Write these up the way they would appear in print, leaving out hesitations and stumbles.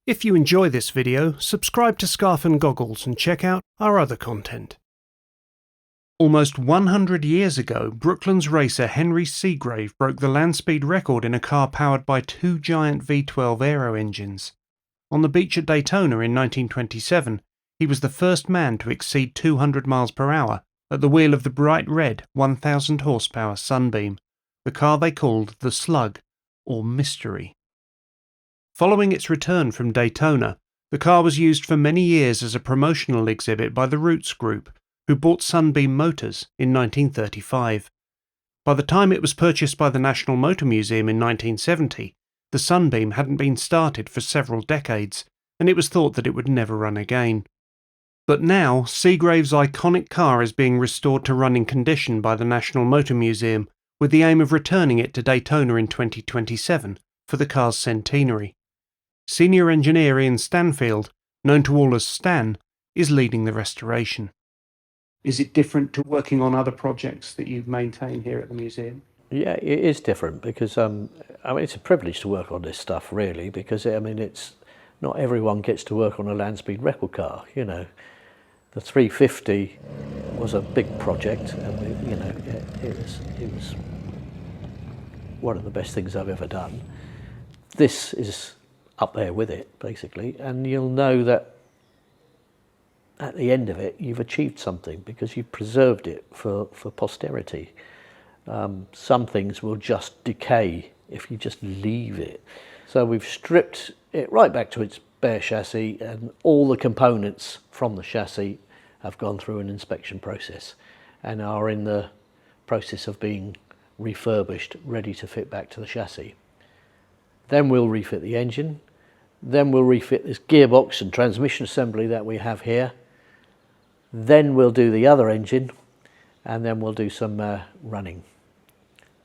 If you enjoy this video, subscribe to Scarf and Goggles and check out our other content. Almost 100 years ago, Brooklands racer Henry Segrave broke the land speed record in a car powered by two giant V12 Aero engines. On the beach at Daytona in 1927, he was the first man to exceed 200 miles per hour at the wheel of the bright red 1000 horsepower Sunbeam, the car they called the Slug, or Mystery. Following its return from Daytona, the car was used for many years as a promotional exhibit by the Roots Group, who bought Sunbeam Motors in 1935. By the time it was purchased by the National Motor Museum in 1970, the Sunbeam hadn't been started for several decades, and it was thought that it would never run again. But now, Segrave's iconic car is being restored to running condition by the National Motor Museum, with the aim of returning it to Daytona in 2027 for the car's centenary. Senior engineer Ian Stanfield, known to all as Stan, is leading the restoration. Is it different to working on other projects that you've maintained here at the museum? Yeah, it is different because it's a privilege to work on this stuff, really, because it's not everyone gets to work on a land speed record car. You know, the 350 was a big project, and it was one of the best things I've ever done. This is up there with it, basically, and you'll know that at the end of it you've achieved something because you've preserved it for posterity. Some things will just decay if you just leave it. So we've stripped it right back to its bare chassis, and all the components from the chassis have gone through an inspection process and are in the process of being refurbished, ready to fit back to the chassis. Then we'll refit the engine. Then we'll refit this gearbox and transmission assembly that we have here. Then we'll do the other engine, and then we'll do some running.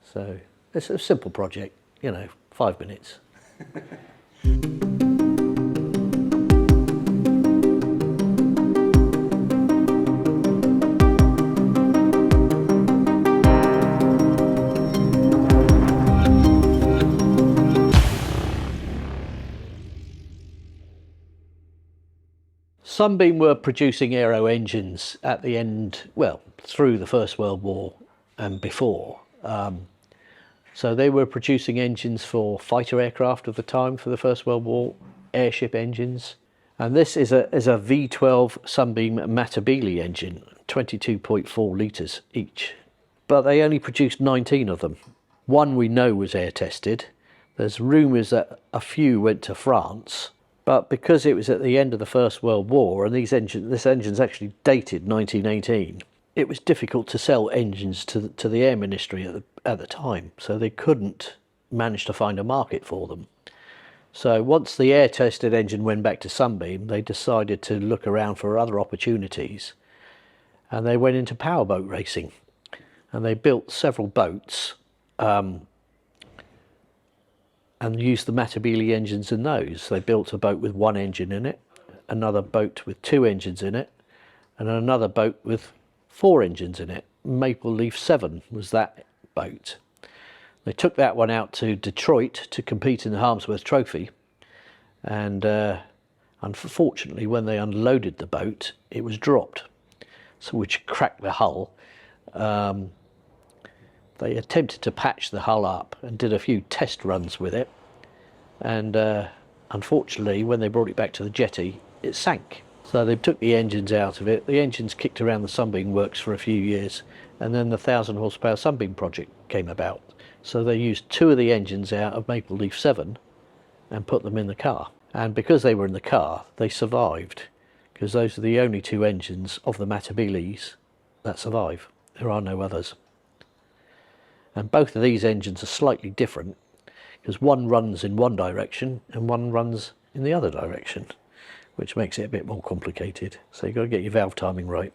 So it's a simple project, 5 minutes. Sunbeam were producing Aero engines at the end, through the First World War and before. So they were producing engines for fighter aircraft of the time for the First World War, airship engines. And this is a V12 Sunbeam Matabele engine, 22.4 litres each. But they only produced 19 of them. One we know was air tested. There's rumours that a few went to France. But because it was at the end of the First World War, and this engine's actually dated 1918, it was difficult to sell engines to the Air Ministry at the time, so they couldn't manage to find a market for them. So once the air-tested engine went back to Sunbeam, they decided to look around for other opportunities, and they went into powerboat racing, and they built several boats and used the Matabele engines in those. They built a boat with one engine in it, another boat with two engines in it, and another boat with 4 engines in it. Maple Leaf 7 was that boat. They took that one out to Detroit to compete in the Harmsworth Trophy, and unfortunately when they unloaded the boat it was dropped, which cracked the hull. They attempted to patch the hull up and did a few test runs with it, and unfortunately when they brought it back to the jetty it sank. So they took the engines out of it. The engines kicked around the Sunbeam works for a few years, and then the 1000 horsepower Sunbeam project came about. So they used 2 of the engines out of Maple Leaf 7 and put them in the car. And because they were in the car, they survived, because those are the only 2 engines of the Matabele's that survive. There are no others. And both of these engines are slightly different, because one runs in one direction and one runs in the other direction, which makes it a bit more complicated. So you've got to get your valve timing right.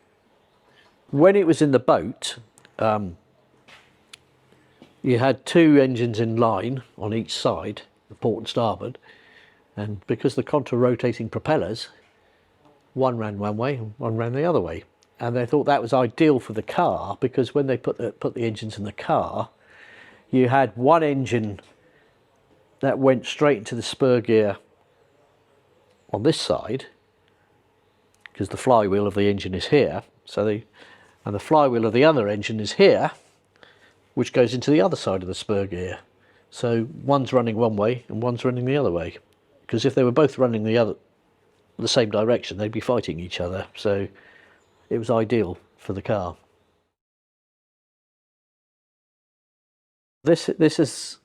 When it was in the boat, you had 2 engines in line on each side, the port and starboard, and because the contra-rotating propellers, one ran one way and one ran the other way. And they thought that was ideal for the car, because when they put the engines in the car, you had one engine that went straight into the spur gear on this side, because the flywheel of the engine is here, and the flywheel of the other engine is here, which goes into the other side of the spur gear. So one's running one way and one's running the other way, because if they were both running the same direction, they'd be fighting each other. So it was ideal for the car. This is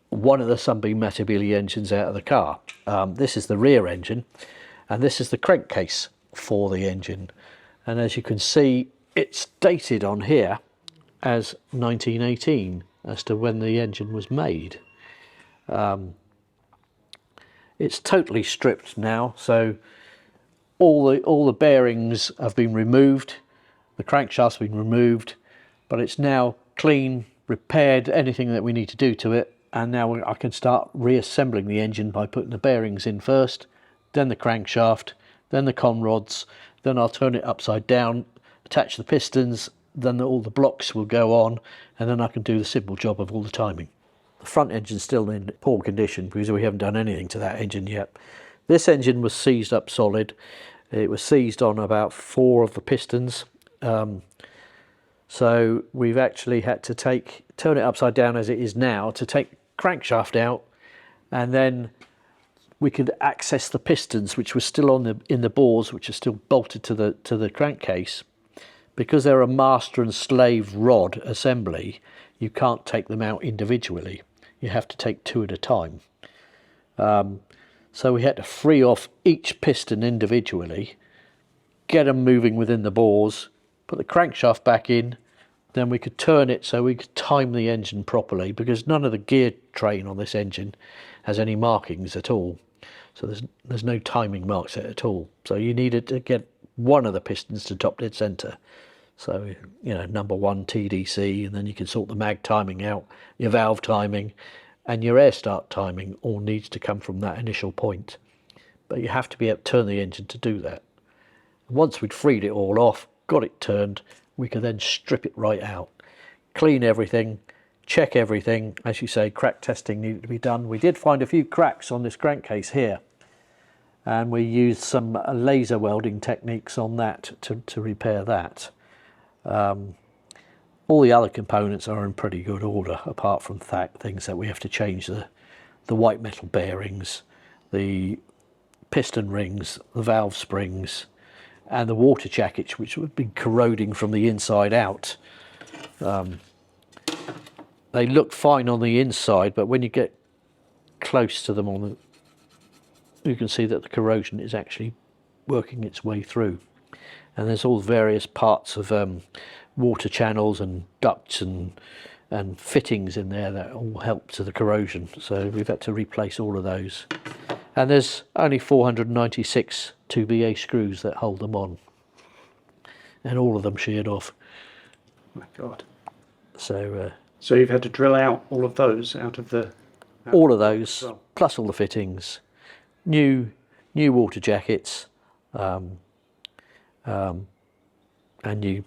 one of the Sunbeam Beaulieu engines out of the car. This is the rear engine, and this is the crankcase for the engine. And as you can see, it's dated on here as 1918 as to when the engine was made. It's totally stripped now, so all the bearings have been removed, the crankshaft's been removed, but it's now clean, repaired, anything that we need to do to it, and now I can start reassembling the engine by putting the bearings in first, then the crankshaft, then the con rods, then I'll turn it upside down, attach the pistons, then all the blocks will go on, and then I can do the simple job of all the timing. The front engine's still in poor condition because we haven't done anything to that engine yet. This engine was seized up solid. It was seized on about 4 of the pistons. So we've actually had to turn it upside down as it is now to take crankshaft out, and then we could access the pistons which were still in the bores, which are still bolted to the crankcase. Because they're a master and slave rod assembly, you can't take them out individually. You have to take 2 at a time. So we had to free off each piston individually, get them moving within the bores, put the crankshaft back in, then we could turn it so we could time the engine properly, because none of the gear train on this engine has any markings at all. So there's no timing marks at all. So you needed to get one of the pistons to top dead center. So, you know, number 1 TDC, and then you can sort the mag timing out, your valve timing, and your air start timing all needs to come from that initial point. But you have to be able to turn the engine to do that. Once we'd freed it all off, got it turned, we could then strip it right out, clean everything, check everything. As you say, crack testing needed to be done. We did find a few cracks on this crankcase here, and we used some laser welding techniques on that to repair that. All the other components are in pretty good order, apart from things that we have to change the white metal bearings, the piston rings, the valve springs, and the water jackets, which have been corroding from the inside out. They look fine on the inside, but when you get close to them you can see that the corrosion is actually working its way through. And there's all various parts of water channels and ducts and fittings in there that all help to the corrosion. So we've had to replace all of those. And there's only 496 2BA screws that hold them on, and all of them sheared off. Oh my God. So you've had to drill out all of those out of the... all of those, plus all the fittings, new water jackets, and new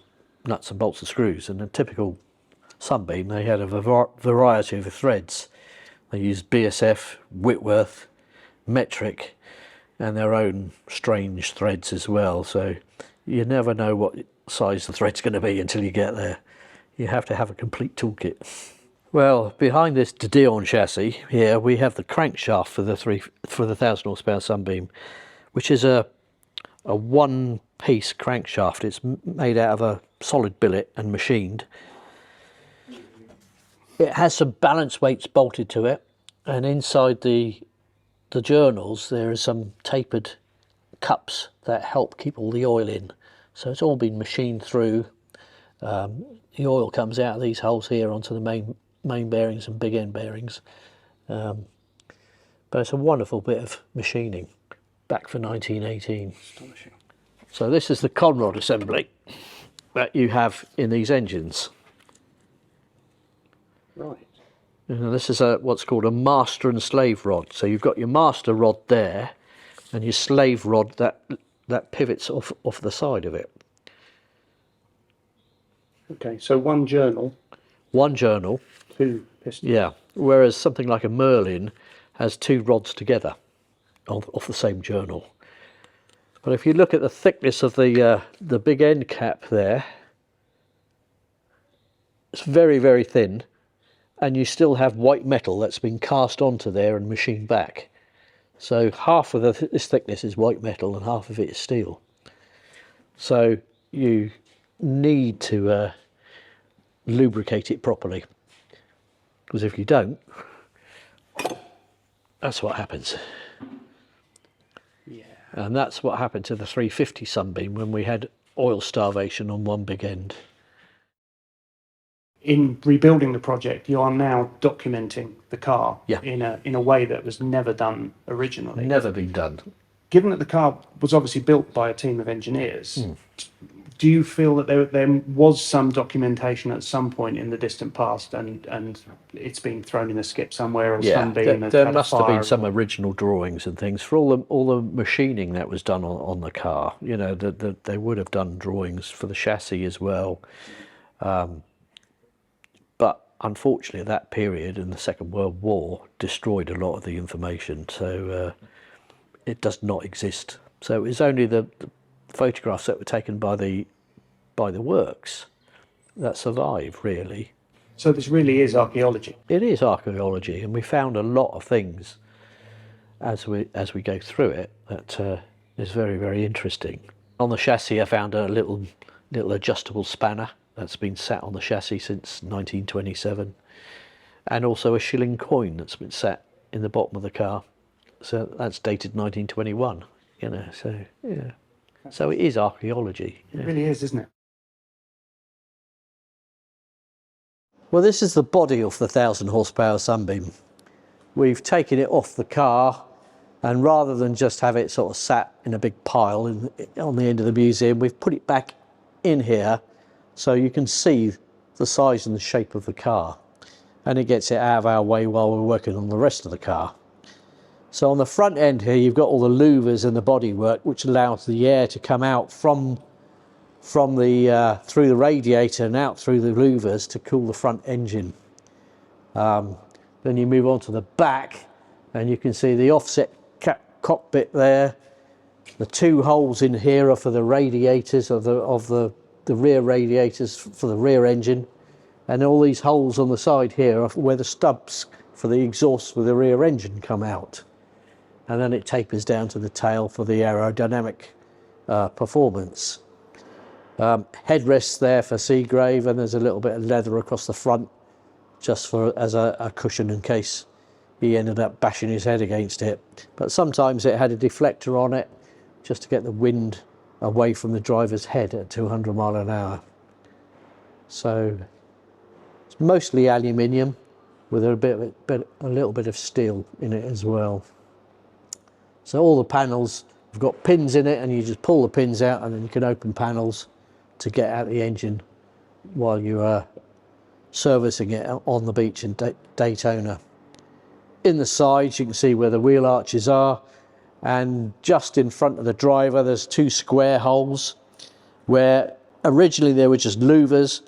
nuts and bolts and screws. And a typical Sunbeam, they had a variety of threads. They used BSF, Whitworth, metric, and their own strange threads as well. So you never know what size the thread's going to be until you get there. You have to have a complete toolkit. Well, behind this To Daytona chassis here, we have the crankshaft for the 1000 horsepower Sunbeam, which is a one-piece crankshaft. It's made out of a solid billet and machined. It has some balance weights bolted to it, and inside the journals there are some tapered cups that help keep all the oil in. So it's all been machined through. The oil comes out of these holes here onto the main bearings and big end bearings. But it's a wonderful bit of machining back for 1918. Astonishing. So this is the conrod assembly that you have in these engines. Right. And this is what's called a master and slave rod. So you've got your master rod there, and your slave rod that pivots off the side of it. Okay, so one journal. One journal. 2 pistons. Yeah, whereas something like a Merlin has 2 rods together. off the same journal. But if you look at the thickness of the big end cap there, it's very, very thin, and you still have white metal that's been cast onto there and machined back. So half of this thickness is white metal and half of it is steel. So you need to lubricate it properly, because if you don't, that's what happens. Yeah. And that's what happened to the 350 Sunbeam when we had oil starvation on one big end. In rebuilding the project, you are now documenting the car Yeah. in a way that was never done originally. Never been done. Given that the car was obviously built by a team of engineers, do you feel that there was some documentation at some point in the distant past, and it's been thrown in a skip somewhere, or Yeah, Sunbeam has there had a must have fire been some original drawings and things for all the machining that was done on the car. You know, they would have done drawings for the chassis as well. But unfortunately, that period in the Second World War destroyed a lot of the information, so it does not exist. So it was only the photographs that were taken by the works that survive, really. So this really is archaeology. It is archaeology, and we found a lot of things as we go through it that is very, very interesting. On the chassis, I found a little adjustable spanner that's been sat on the chassis since 1927, and also a shilling coin that's been sat in the bottom of the car. So that's dated 1921. You know, so yeah. So it is archaeology. It really is, isn't it? Well, this is the body of the 1000 horsepower Sunbeam. We've taken it off the car, and rather than just have it sort of sat in a big pile on the end of the museum, we've put it back in here so you can see the size and the shape of the car, and it gets it out of our way while we're working on the rest of the car. So on the front end here, you've got all the louvers and the bodywork, which allows the air to come out from the through the radiator and out through the louvers to cool the front engine. Then you move on to the back, and you can see the offset cockpit there. The two holes in here are for the radiators of the rear radiators for the rear engine, and all these holes on the side here are where the stubs for the exhaust for the rear engine come out. And then it tapers down to the tail for the aerodynamic performance. Headrests there for Segrave, and there's a little bit of leather across the front just as a cushion in case he ended up bashing his head against it. But sometimes it had a deflector on it just to get the wind away from the driver's head at 200 mile an hour. So it's mostly aluminium with a little bit of steel in it as well. So all the panels have got pins in it, and you just pull the pins out, and then you can open panels to get out the engine while you are servicing it on the beach in Daytona. In the sides, you can see where the wheel arches are, and just in front of the driver there's two square holes where originally they were just louvers,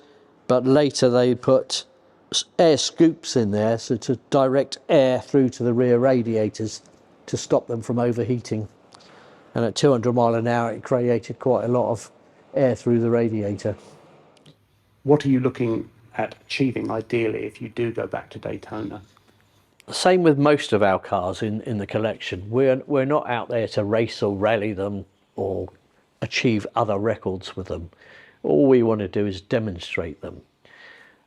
but later they put air scoops in there so to direct air through to the rear radiators to stop them from overheating. And at 200 mile an hour it created quite a lot of air through the radiator. What are you looking at achieving ideally if you do go back to Daytona? Same with most of our cars in the collection. We're not out there to race or rally them or achieve other records with them. All we want to do is demonstrate them.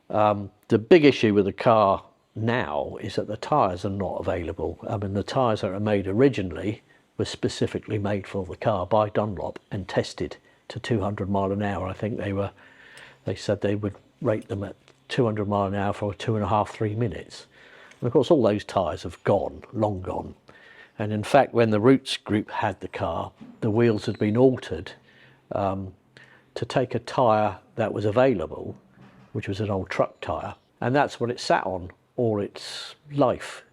The big issue with the car now is that the tyres are not available. I mean, the tyres that are made originally were specifically made for the car by Dunlop and tested to 200 mile an hour. I think they said they would rate them at 200 mile an hour for 2.5–3 minutes. And of course all those tyres have gone, long gone. And in fact, when the Roots group had the car, the wheels had been altered to take a tyre that was available, which was an old truck tyre, and that's what it sat on all its life,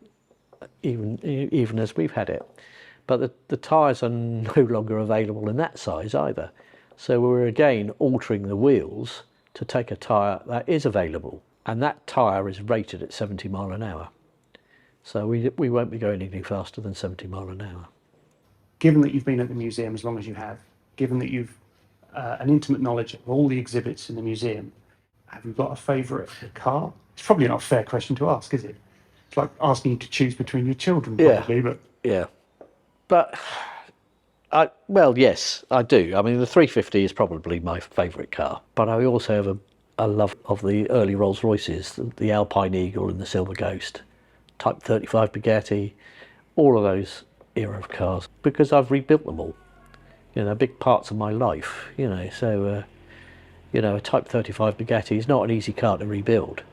even as we've had it. But the tyres are no longer available in that size either. So we're again altering the wheels to take a tyre that is available, and that tyre is rated at 70 mile an hour. So we won't be going any faster than 70 mile an hour. given that you've been at the museum as long as you have, given that you've an intimate knowledge of all the exhibits in the museum, have you got a favourite car? It's probably not a fair question to ask, is it? It's like asking you to choose between your children, probably. But yeah. But well, yes, I do. I mean, the 350 is probably my favourite car, but I also have a love of the early Rolls Royces, the Alpine Eagle and the Silver Ghost, Type 35 Bugatti, all of those era of cars, because I've rebuilt them all. You know, big parts of my life, you know, so, you know, a Type 35 Bugatti is not an easy car to rebuild.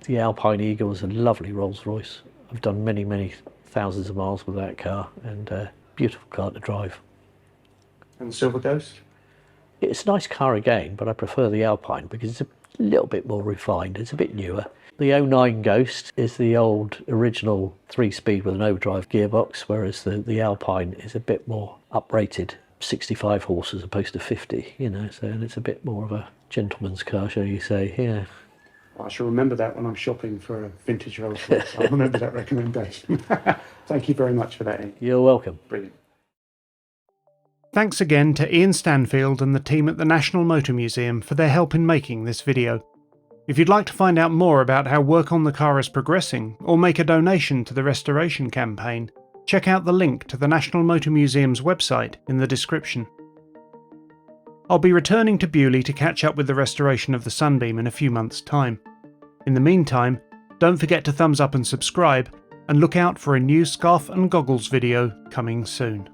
The Alpine Eagle is a lovely Rolls Royce. I've done many, many thousands of miles with that car, and beautiful car to drive. And the Silver Ghost? It's a nice car again, but I prefer the Alpine because it's a little bit more refined, it's a bit newer. The 09 Ghost is the old original 3-speed with an overdrive gearbox, whereas the Alpine is a bit more uprated. 65 horse as opposed to 50, you know, so, and it's a bit more of a gentleman's car, shall you say, yeah. Well, I shall remember that when I'm shopping for a vintage Rolls Royce. I'll remember that recommendation. Thank you very much for that, Ian. You're welcome. Brilliant. Thanks again to Ian Stanfield and the team at the National Motor Museum for their help in making this video. If you'd like to find out more about how work on the car is progressing, or make a donation to the restoration campaign, check out the link to the National Motor Museum's website in the description. I'll be returning to Beaulieu to catch up with the restoration of the Sunbeam in a few months' time. In the meantime, don't forget to thumbs up and subscribe, and look out for a new scarf and goggles video coming soon.